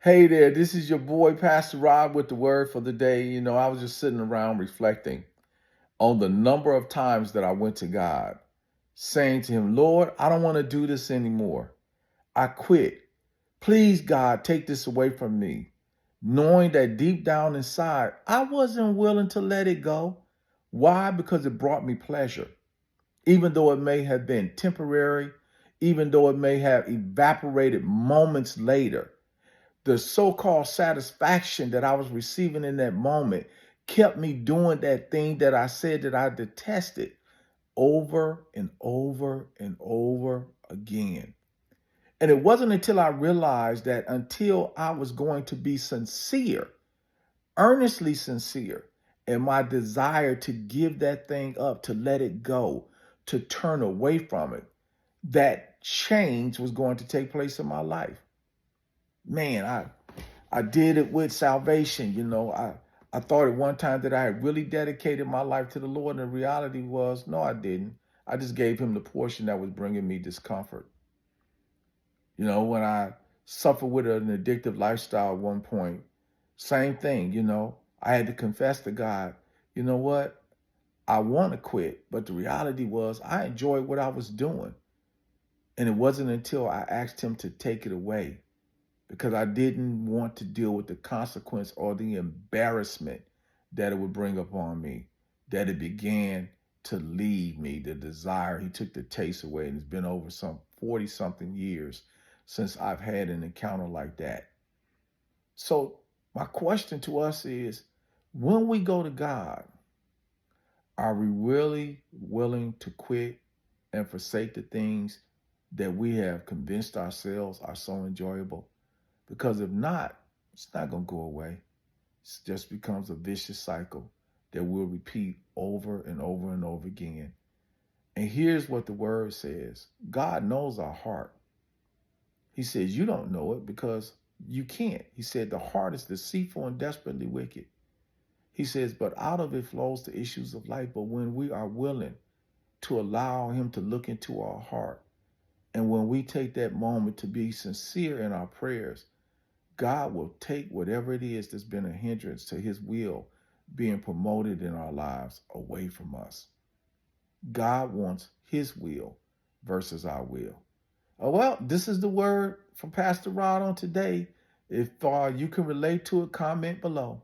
Hey there, this is your boy, Pastor Rod, with the word for the day. I was just sitting around reflecting on the number of times that I went to God saying to Him, Lord, I don't want to do this anymore. I quit. Please, God, take this away from me. Knowing that deep down inside, I wasn't willing to let it go. Why? Because it brought me pleasure. Even though it may have been temporary, even though it may have evaporated moments later, the so-called satisfaction that I was receiving in that moment kept me doing that thing that I said that I detested over and over and over again. And it wasn't until I realized that until I was going to be sincere, earnestly sincere, in my desire to give that thing up, to let it go, to turn away from it, that change was going to take place in my life. Man, I did it with salvation. I thought at one time that I had really dedicated my life to the Lord, and the reality was, no, I didn't. I just gave Him the portion that was bringing me discomfort. When I suffered with an addictive lifestyle at one point, same thing. I had to confess to God, you know what? I want to quit, but the reality was I enjoyed what I was doing. And it wasn't until I asked Him to take it away, because I didn't want to deal with the consequence or the embarrassment that it would bring upon me, that it began to leave me the desire. He took the taste away, and it's been over some 40 something years since I've had an encounter like that. So my question to us is, when we go to God, are we really willing to quit and forsake the things that we have convinced ourselves are so enjoyable? Because if not, it's not going to go away. It just becomes a vicious cycle that we'll repeat over and over and over again. And here's what the word says. God knows our heart. He says, you don't know it because you can't. He said, the heart is deceitful and desperately wicked. He says, but out of it flows the issues of life. But when we are willing to allow Him to look into our heart, and when we take that moment to be sincere in our prayers, God will take whatever it is that's been a hindrance to His will being promoted in our lives away from us. God wants His will versus our will. Oh, well, this is the word from Pastor Rod on today. If you can relate to it, comment below.